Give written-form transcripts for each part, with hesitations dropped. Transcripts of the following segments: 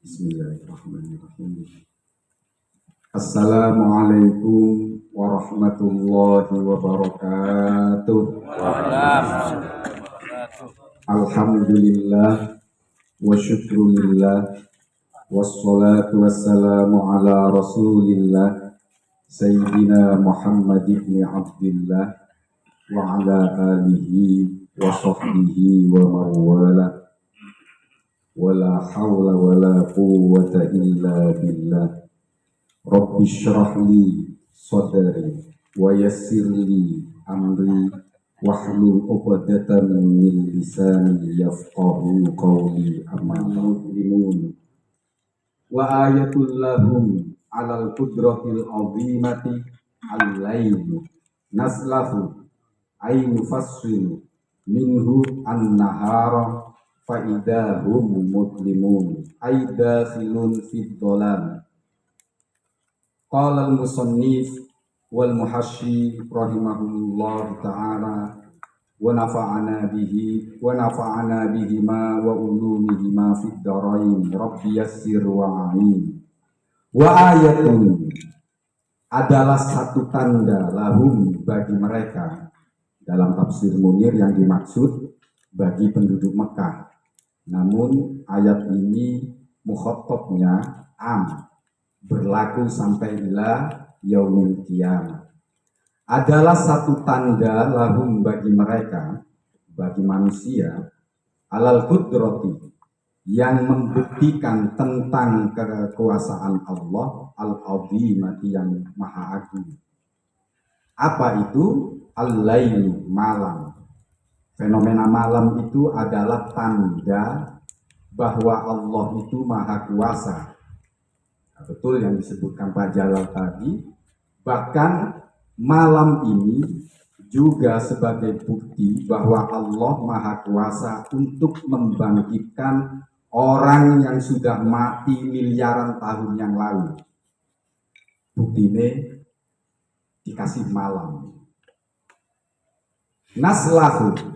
Bismillahirrahmanirrahim. Assalamualaikum warahmatullahi wabarakatuh. Alhamdulillah wa syukrulillah wassalatu wassalamu ala rasulillah Sayyidina Muhammad ibn Abdillah wa ala alihi wa sahbihi wa mawala wala hawla wala quwwata illa billah. Rabbi syrah li sadri wa yassir li amri wahlul 'uqdatam min lisani yafqahu qawli. Amma muslimun wa ayatul lahum 'alal qudratil 'azimati al-lail naslahu ay nufassilu minhu an-nahara fa'idahum muslimun ay dakhilun fid dhalam. Qala al-musannif wal muhasyi rahimahullah ta'ala wa nafa'ana bihima wa ulumihima fid dharain rabbi yassir wa a'in. Wa ayatun adalah satu tanda lahum bagi mereka. Dalam tafsir Munir yang dimaksud bagi penduduk Mekah. Namun ayat ini mukhatabnya berlaku sampai ila yaumil qiyamah. Adalah satu tanda lahum bagi mereka, bagi manusia, alal qudrati, yang membuktikan tentang kekuasaan Allah al-azimati yang maha agung. Apa itu? Al-lailu, malam. Fenomena malam itu adalah tanda bahwa Allah itu maha kuasa. Nah, betul yang disebutkan Pak Jalal tadi. Bahkan malam ini juga sebagai bukti bahwa Allah maha kuasa untuk membangkitkan orang yang sudah mati miliaran tahun yang lalu. Bukti ini dikasih malam. Naslahu,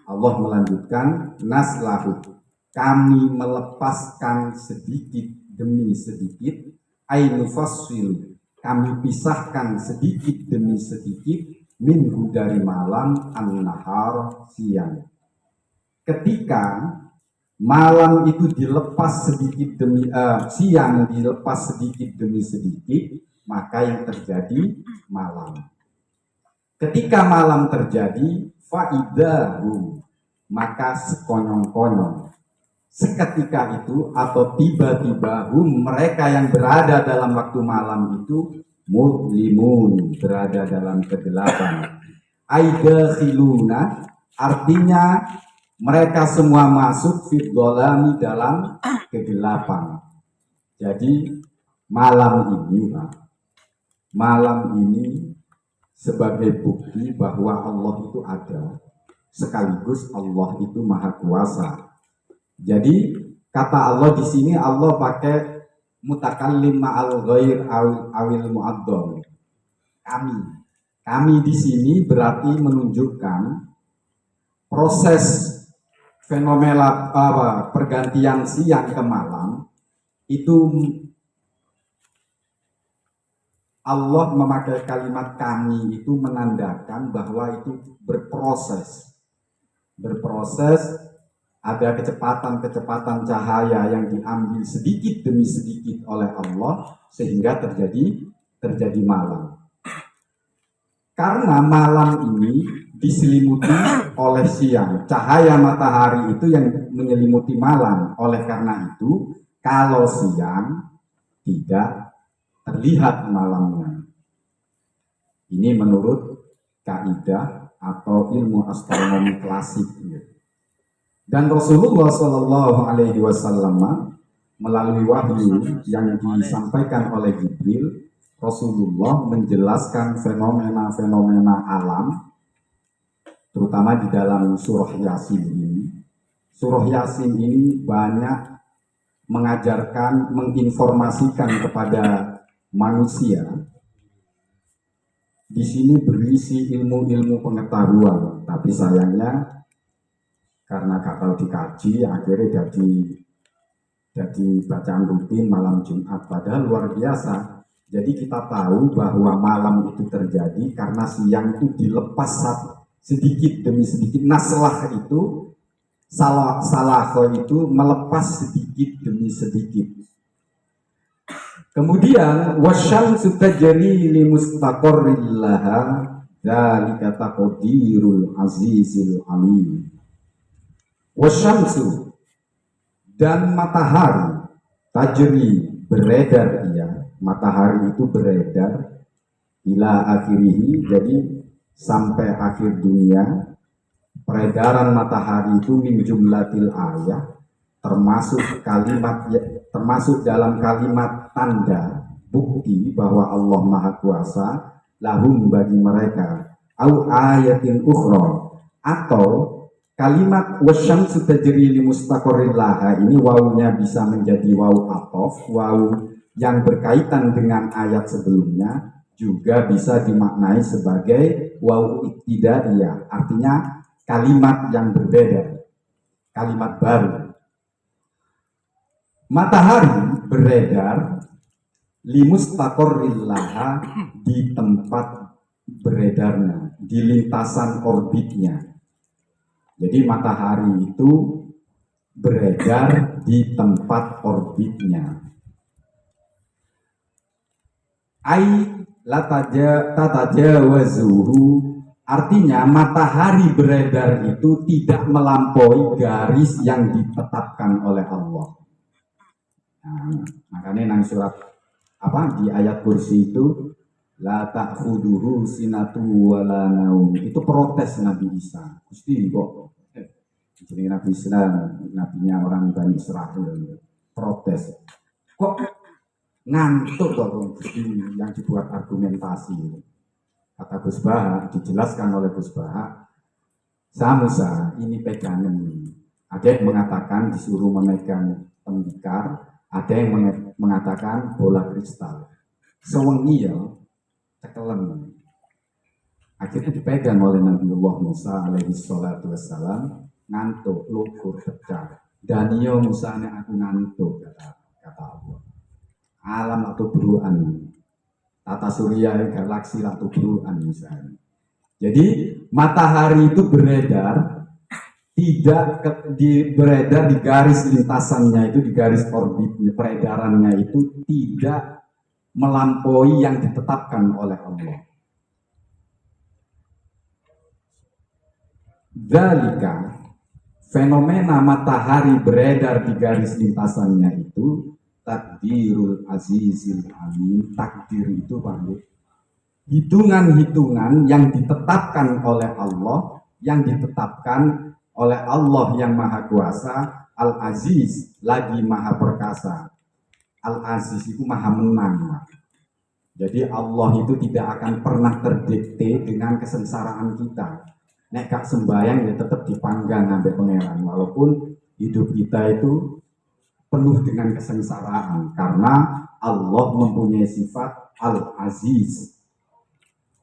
Allah melanjutkan, naslahu, kami melepaskan sedikit demi sedikit, ainufassilu, kami pisahkan sedikit demi sedikit, minhu dari malam, an-nahar, siang. Ketika malam itu dilepas sedikit demi siang dilepas sedikit demi sedikit, maka yang terjadi malam. Ketika malam terjadi, faidahu, maka sekonyong-konyong, seketika itu atau tiba-tiba mereka yang berada dalam waktu malam itu mudlimun, berada dalam kegelapan. Aidakhiluna, artinya mereka semua masuk fid dhalami, dalam kegelapan. Jadi malam ini sebagai bukti bahwa Allah itu ada, sekaligus Allah itu maha kuasa. Jadi kata Allah di sini, Allah pakai mutakallim ma'al ghair awil mu'addam. Kami di sini berarti menunjukkan proses fenomena pergantian siang ke malam itu. Allah memakai kalimat kami itu menandakan bahwa itu berproses, ada kecepatan cahaya yang diambil sedikit demi sedikit oleh Allah sehingga terjadi malam. Karena malam ini diselimuti oleh siang, cahaya matahari itu yang menyelimuti malam. Oleh karena itu, kalau siang tidak terlihat malamnya. Ini menurut kaidah atau ilmu astronomi klasik. Dan Rasulullah Shallallahu Alaihi Wasallam melalui wahyu yang disampaikan oleh Jibril, Rasulullah menjelaskan fenomena-fenomena alam, terutama di dalam surah Yasin ini. Surah Yasin ini banyak mengajarkan, menginformasikan kepada manusia. Di sini berisi ilmu-ilmu pengetahuan, tapi sayangnya karena gak tahu dikaji, akhirnya jadi jadi bacaan rutin malam Jumat, padahal luar biasa. Jadi kita tahu bahwa malam itu terjadi karena siang itu dilepas sedikit demi sedikit. Naslah itu, salah itu melepas sedikit demi sedikit. Kemudian wasyamsu tajri li mustaqarrin laha dzalika taqdirul azizil alim. Wasyamsu, dan matahari, tajri, beredar ia, matahari itu beredar ila akhirihi, jadi sampai akhir dunia. Peredaran matahari itu min jumlatil ayat, termasuk kalimat, termasuk dalam kalimat tanda bukti bahwa Allah Maha Kuasa, lahum bagi mereka, au ayatin ukhra, atau kalimat wasyamsu tajri li mustaqarrin laha ini wawunya bisa menjadi wawu atof, wawu yang berkaitan dengan ayat sebelumnya, juga bisa dimaknai sebagai wawu ibtidaiyah, artinya kalimat yang berbeda, kalimat baru. Matahari beredar li mustaqarrin laha, di tempat beredarnya, di lintasan orbitnya. Jadi matahari itu beredar di tempat orbitnya. Ai tatajawazuhu, artinya matahari beredar itu tidak melampaui garis yang ditetapkan oleh Allah. Nah, makanya nang surat di ayat kursi itu la ta'khuduhu sinatu wala naum, itu protes Nabi Isa. Gusti kok jadi Nabi Isa, nabinya orang Bani Israel, protes kok ngantuk kok Gusti, yang dibuat argumentasi. Kata Gus Baha, dijelaskan oleh Gus Baha, Musa ini pegangan ini. Ada yang mengatakan disuruh memegang tembikar, ada yang mengatakan bola kristal. Sewengi ya, cekelen. Akhirnya dipegang oleh Nabiullah Musa alaihi salatu wassalam, ngantuk, lukur, pecah. Dan yo Musa ini aku ngantuk, kata Allah. Alam atau beruan, tata surya galaksi atau beruan misalnya. Jadi matahari itu beredar, tidak beredar di garis lintasannya itu, di garis orbitnya, peredarannya itu tidak melampaui yang ditetapkan oleh Allah. Dzalika, fenomena matahari beredar di garis lintasannya itu takdirul azizil alim. Takdir itu hitungan-hitungan yang ditetapkan oleh Allah, yang ditetapkan oleh Allah yang Maha Kuasa. Al-Aziz, lagi Maha Perkasa. Al-Aziz itu Maha Menang. Jadi Allah itu tidak akan pernah terdikte dengan kesengsaraan kita. Nek gak sembahyang ya tetap dipanggang sampai pangeran, walaupun hidup kita itu penuh dengan kesengsaraan, karena Allah mempunyai sifat Al-Aziz.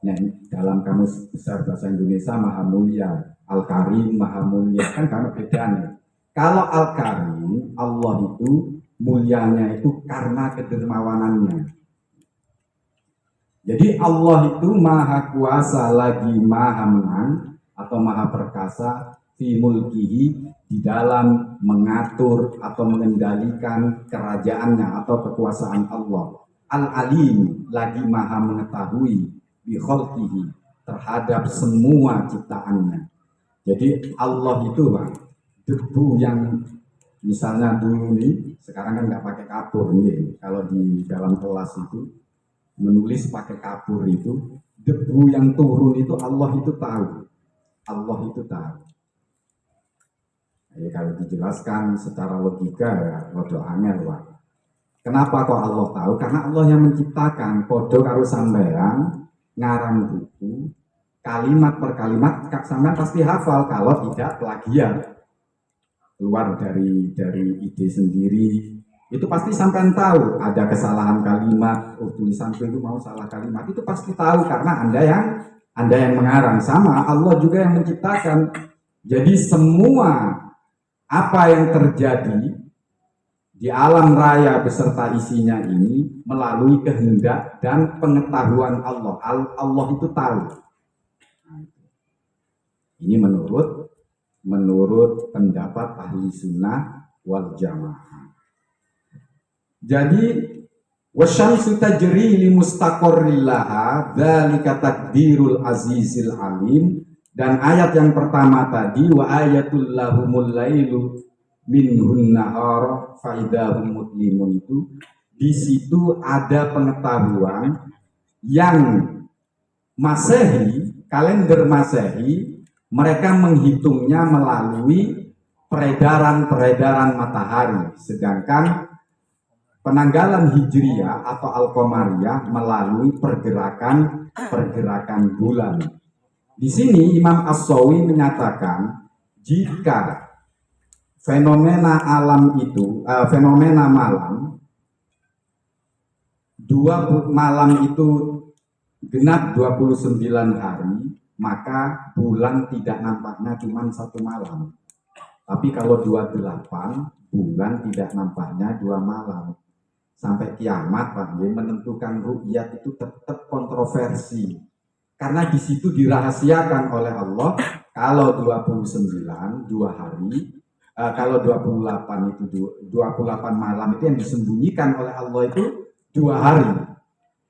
Nah, dalam kamus besar bahasa Indonesia Maha Mulia, Al-Karim Maha Mulia, kan karena bedanya. Kalau Al-Karim, Allah itu mulianya itu karena kedermawanannya. Jadi Allah itu Maha Kuasa, lagi Maha Menang atau Maha Perkasa, fi mulkihi, di dalam mengatur atau mengendalikan kerajaannya atau kekuasaan Allah. Al-Alim, lagi Maha mengetahui, bi khalqihi, terhadap semua ciptaannya. Jadi Allah itu debu yang misalnya dulu nih, sekarang kan nggak pakai kapur nih. Kalau di dalam kelas itu menulis pakai kapur itu, debu yang turun itu Allah itu tahu. Allah itu tahu. Ya, kalau dijelaskan secara logika ya rada angel, Pak. Kenapa kok Allah tahu? Karena Allah yang menciptakan. Podo karo sampean ngarang buku, kalimat per kalimat sampean pasti hafal kalau tidak plagiat. Keluar dari ide sendiri. Itu pasti sampean tahu ada kesalahan kalimat, tulisanku itu mau salah kalimat. Itu pasti tahu karena Anda yang mengarang. Sama Allah juga yang menciptakan. Jadi semua apa yang terjadi di alam raya beserta isinya ini melalui kehendak dan pengetahuan Allah. Allah itu tahu. Ini menurut pendapat ahli sunnah wal jamaah. Jadi wasyamsu tajri li mustaqarril laha dzalika takdirul azizil alim. Dan ayat yang pertama tadi wa ayatul lahumul lailu minhun nahar faidahum mutlimun, itu di situ ada pengetahuan yang Masehi, kalender Masehi, mereka menghitungnya melalui peredaran matahari, sedangkan penanggalan Hijriyah atau Al-Qamariyah melalui pergerakan bulan. Di sini Imam As-Sawi menyatakan jika fenomena alam itu, fenomena malam, malam itu genap 29 hari, maka bulan tidak nampaknya cuma satu malam. Tapi kalau 28, bulan tidak nampaknya 2 malam. Sampai kiamat, Pak, menentukan ru'yat itu tetap kontroversi. Karena di situ dirahasiakan oleh Allah, kalau 29 2 hari, kalau 28 itu 28 malam itu yang disembunyikan oleh Allah itu 2 hari.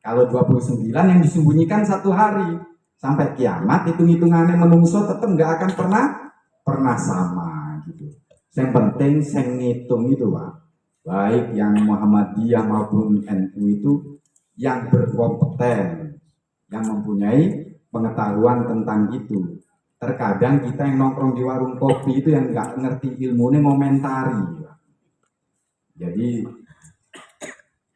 Kalau 29 yang disembunyikan 1 hari. Sampai kiamat hitung-hitungannya menungso tetap nggak akan pernah sama gitu. Yang penting yang ngitung itu, Pak, baik yang Muhammadiyah maupun NU itu yang berkompeten, yang mempunyai pengetahuan tentang itu. Terkadang kita yang nongkrong di warung kopi itu yang nggak ngerti ilmunya ngomentari. Jadi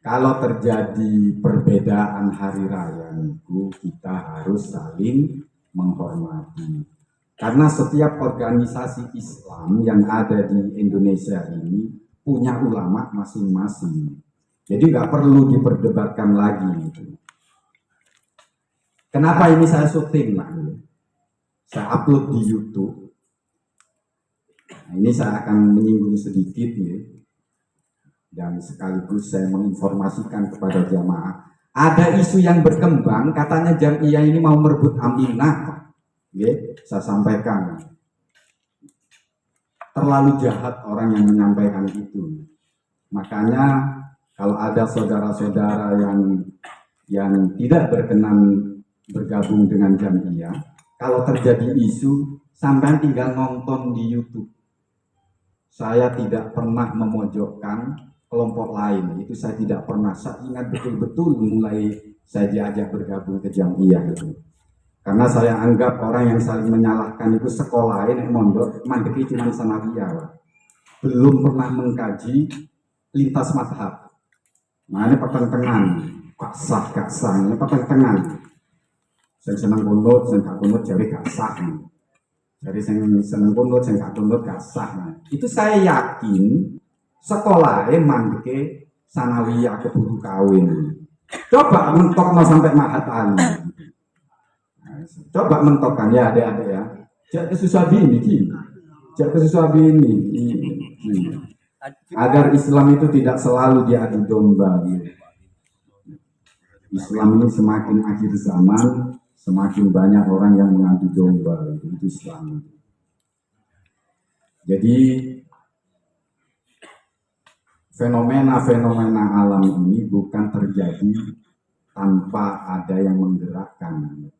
kalau terjadi perbedaan hari raya itu, kita harus saling menghormati. Karena setiap organisasi Islam yang ada di Indonesia ini punya ulama masing-masing. Jadi nggak perlu diperdebatkan lagi gitu. Kenapa ini saya syuting, Pak? Saya upload di YouTube. Nah, ini saya akan menyinggung sedikit ya. Dan sekaligus saya menginformasikan kepada jamaah. Ada isu yang berkembang, katanya Jamiah ini mau merebut Aminah, Pak. Ya, saya sampaikan. Terlalu jahat orang yang menyampaikan itu. Makanya kalau ada saudara-saudara yang tidak berkenan bergabung dengan Jamiah, kalau terjadi isu, sampai tinggal nonton di YouTube. Saya tidak pernah memojokkan kelompok lain, itu saya tidak pernah. Saya ingat betul-betul mulai saya diajak bergabung ke Jamiah itu. Karena saya anggap orang yang saling menyalahkan itu sekolah ini mondok, mandeki cuma sanawiyah, belum pernah mengkaji lintas mazhab. Nah ini pertentangan, gak sah, ini pertentangan. Saya senang kunut, saya gak kunut, jadi gak sah. Jadi saya senang kunut, saya gak kunut, gak sah. Itu saya yakin sekolahnya mandeke sanawiyah keburu kawin. Coba mentok sampai Mahat Ali. Coba mentokkan ya adik-adik ya. Jak kesusah bini, jak kesusah bini. Agar Islam itu tidak selalu diadu domba. Islam ini semakin akhir zaman, semakin banyak orang yang mengadu domba, itu Islam. Jadi fenomena-fenomena alam ini bukan terjadi tanpa ada yang menggerakkan.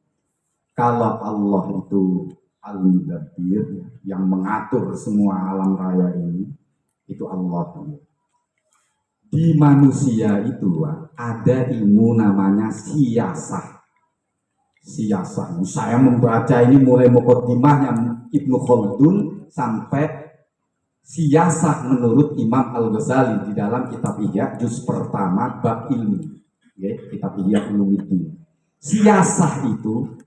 Kalau Allah itu Al-Mudabbir, yang mengatur semua alam raya ini, itu Allah. Di manusia itu ada ilmu namanya siyasah. Siyasah. Saya membaca ini mulai muqaddimahnya Ibnu Khaldun sampai siyasah menurut Imam Al-Ghazali di dalam kitab Ihya juz pertama bab ilmu. Ya, kitab Ihya Ulumuddin. Siyasah itu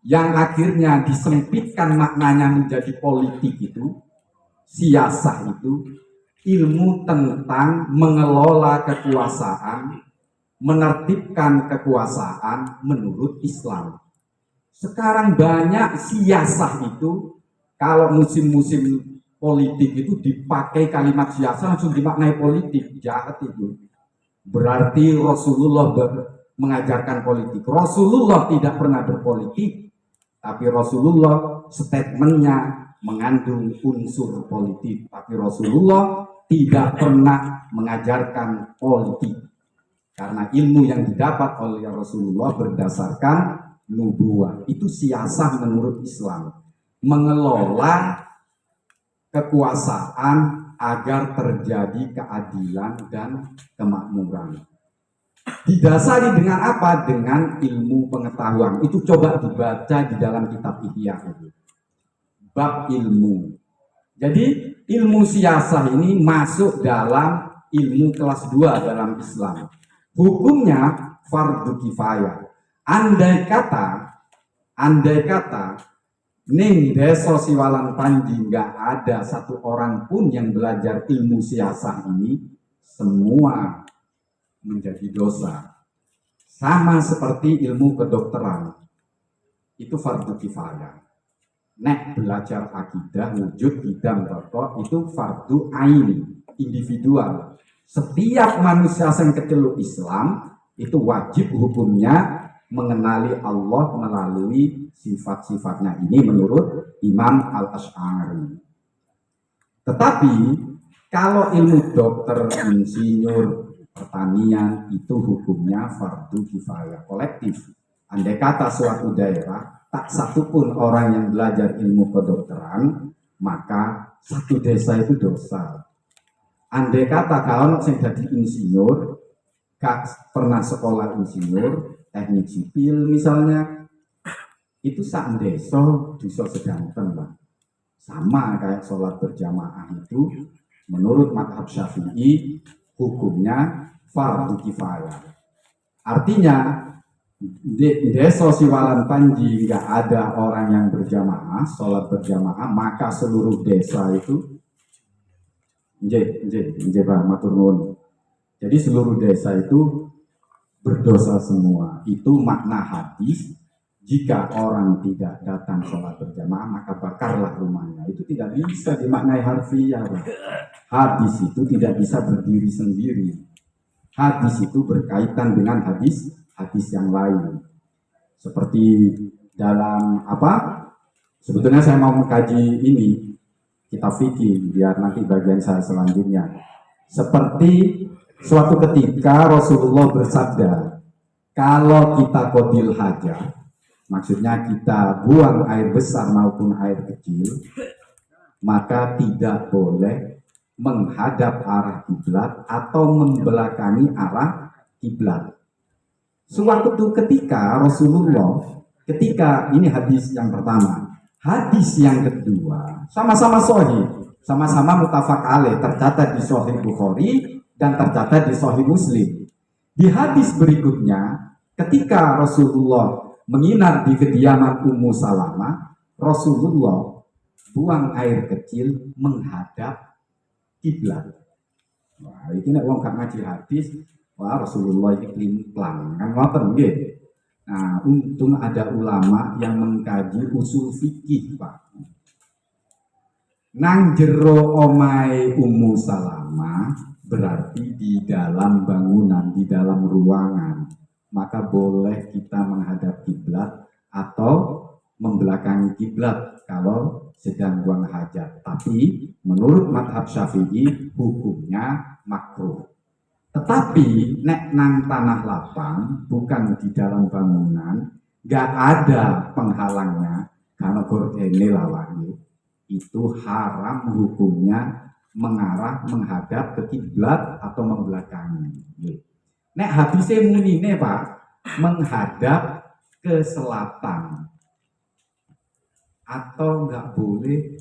yang akhirnya disempitkan maknanya menjadi politik itu, siyasah itu ilmu tentang mengelola kekuasaan, menertibkan kekuasaan menurut Islam. Sekarang banyak siyasah itu, kalau musim-musim politik itu dipakai kalimat siasa langsung dimaknai politik, jahat itu. Berarti Rasulullah mengajarkan politik. Rasulullah tidak pernah berpolitik, tapi Rasulullah statementnya mengandung unsur politik. Tapi Rasulullah tidak pernah mengajarkan politik. Karena ilmu yang didapat oleh Rasulullah berdasarkan nubuah. Itu siasah menurut Islam. Mengelola kekuasaan agar terjadi keadilan dan kemakmuran. Didasari dengan apa? Dengan ilmu pengetahuan. Itu coba dibaca di dalam kitab Ihya itu. Bab ilmu. Jadi ilmu siasah ini masuk dalam ilmu kelas 2 dalam Islam. Hukumnya fardu kifayah. Andai kata ning desa Siwalan Panji nggak ada satu orang pun yang belajar ilmu siasah ini, semua menjadi dosa. Sama seperti ilmu kedokteran, itu fardu kifayah. Nek belajar akidah, wujud, bidang, pokok, itu fardu ain, individual. Setiap manusia yang keceluk Islam, itu wajib hukumnya mengenali Allah melalui sifat-sifatnya ini menurut Imam Al-Asy'ari. Tetapi kalau ilmu dokter, insinyur, pertanian itu hukumnya fardu kifayah kolektif. Andai kata suatu daerah tak satupun orang yang belajar ilmu kedokteran, maka satu desa itu dosa. Andai kata kalau yang jadi insinyur, gak pernah sekolah insinyur, teknik sipil misalnya, itu sak desa dosa sedanten lah. Sama kayak sholat berjamaah itu, menurut mazhab Syafi'i hukumnya fardu kifayah. Artinya di desa Siwalan Panji nggak ada orang yang berjamaah, sholat berjamaah, maka seluruh desa itu matur nuwun. Jadi seluruh desa itu berdosa semua. Itu makna hadis. Jika orang tidak datang sholat berjamaah, maka bakarlah rumahnya. Itu tidak bisa dimaknai harfiah. Hadis itu tidak bisa berdiri sendiri. Hadis itu berkaitan dengan hadis yang lain. Seperti dalam apa? Sebetulnya saya mau mengkaji ini kitab fikih biar nanti bagian saya selanjutnya. Seperti suatu ketika Rasulullah bersabda, kalau kita qadil hajah, maksudnya kita buang air besar maupun air kecil, maka tidak boleh menghadap arah kiblat atau membelakangi arah kiblat. Suatu ketika Rasulullah, ketika ini hadis yang pertama, hadis yang kedua sama-sama sahih, sama-sama muttafaq alaih, tercatat di Sahih Bukhari dan tercatat di Sahih Muslim. Di hadis berikutnya, ketika Rasulullah menginap di kediaman Ummu Salamah, Rasulullah buang air kecil menghadap kiblat. Wah, ini nek wong gak ngaji hadis, wah Rasulullah ini klimplang kan ngoten nggih. Nah, untung ada ulama yang mengkaji usul fikih, Pak. Nang jero omahe Ummu Salamah berarti di dalam bangunan, di dalam ruangan, maka boleh kita menghadap kiblat atau membelakangi kiblat kalau sedang buang hajat. Tapi menurut mazhab Syafi'i hukumnya makruh. Tetapi nek nang tanah lapang, bukan di dalam bangunan, gak ada penghalangnya karena gordene lawangi, itu haram hukumnya mengarah menghadap ke kiblat atau membelakangi. Nek hadise munine Pak, menghadap ke selatan atau nggak boleh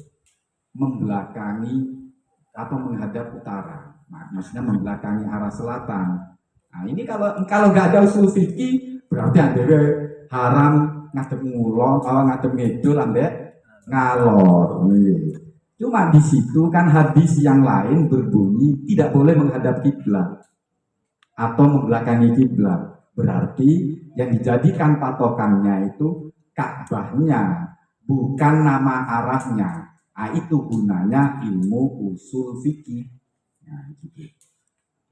membelakangi atau menghadap utara. Maksudnya membelakangi arah selatan. Nah ini kalau nggak ada usul fikih berarti anda haram ngadep ngulon, kalau ngadep ngidul anda ngalor. Cuma di situ kan hadis yang lain berbunyi tidak boleh menghadap kiblat atau membelakangi kiblat. Berarti yang dijadikan patokannya itu Ka'bahnya, bukan nama arahnya. Nah, itu gunanya ilmu usul fikih. Nah, gitu.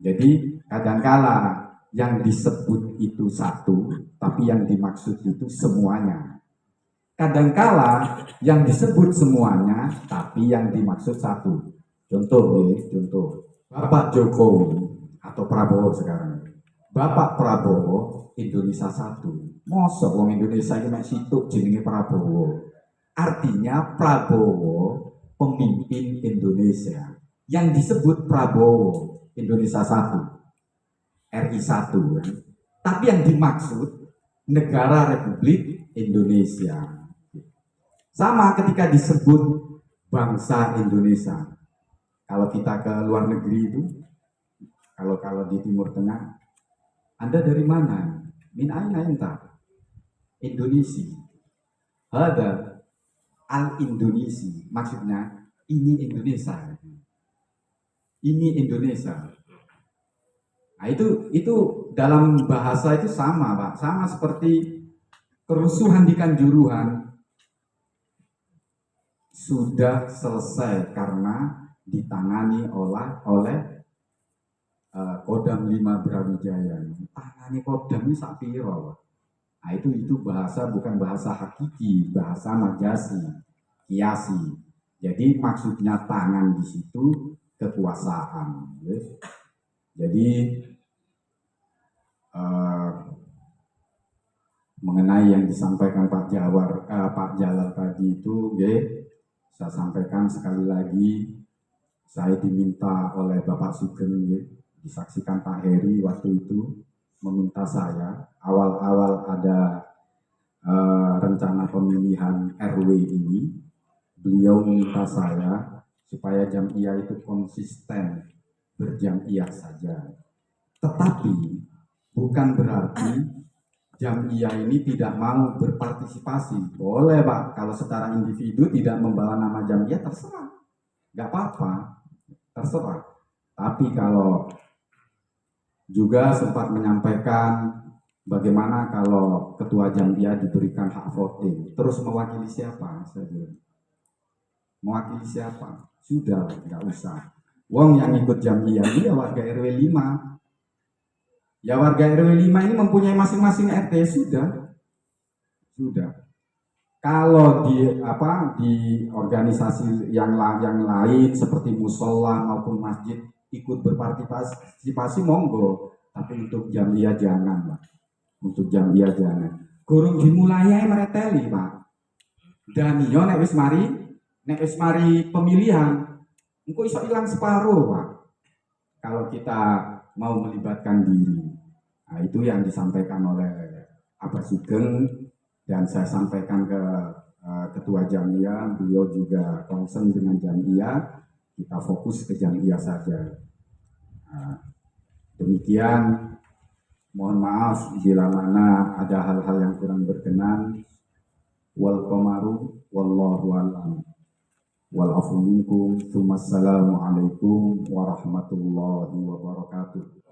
Jadi kadangkala yang disebut itu satu, tapi yang dimaksud itu semuanya. Kadangkala yang disebut semuanya, tapi yang dimaksud satu. Contoh, contoh. Bapak Jokowi atau Prabowo sekarang. Bapak Prabowo Indonesia satu. Mosok wong Indonesia ini mek situk jenenge Prabowo. Artinya Prabowo pemimpin Indonesia. Yang disebut Prabowo Indonesia satu, RI 1 kan? Tapi yang dimaksud Negara Republik Indonesia. Sama ketika disebut bangsa Indonesia. Kalau kita ke luar negeri itu, kalau di Timur Tengah, Anda dari mana? Min aina enta? Indonesia. Ada al-Indonesia, maksudnya ini Indonesia. Ini Indonesia. Nah, itu dalam bahasa itu sama, Pak. Sama seperti kerusuhan di Kanjuruhan sudah selesai karena ditangani oleh Kodam 5 Brawijaya. Tangani Kodam ini sapiro. Nah, itu bahasa bukan bahasa hakiki, bahasa majasi, kiasi. Jadi maksudnya tangan di situ kekuasaan. Jadi mengenai yang disampaikan Pak Jalal tadi itu, saya sampaikan sekali lagi, saya diminta oleh Bapak Sugeng, disaksikan Pak Heri waktu itu meminta saya awal-awal ada rencana pemilihan RW ini, beliau minta saya supaya Jam'iyah itu konsisten berjam'iyah saja. Tetapi bukan berarti Jam'iyah ini tidak mau berpartisipasi. Boleh Pak, kalau secara individu tidak membawa nama Jam'iyah terserah, nggak apa-apa, terserah. Tapi kalau juga sempat menyampaikan bagaimana kalau ketua Jam'iyah diberikan hak voting, terus mewakili siapa? Saya bilang, mewakili siapa? Sudah, nggak usah. Wong yang ikut Jam'iyah ini ya warga RW 5. Ya warga RW 5 ini mempunyai masing-masing RT, sudah. Kalau di organisasi yang lain seperti musola maupun masjid ikut berpartisipasi monggo, tapi untuk Jam'iyah jangan, Pak. Untuk Jam'iyah jangan. Gurung dimulai mereteli, Pak. Dan yo nek wis mari pemilihan, engko iso hilang separuh, Pak. Kalau kita mau melibatkan diri. Nah, itu yang disampaikan oleh Abbas Sugeng dan saya sampaikan ke Ketua Jam'iyah, beliau juga concern dengan Jam'iyah, kita fokus ke Jam'iyah saja. Nah, demikian, mohon maaf bila mana ada hal-hal yang kurang berkenan. Wal qamaru wallahu a'lam. Wal afu minkum. Assalamualaikum warahmatullahi wabarakatuh.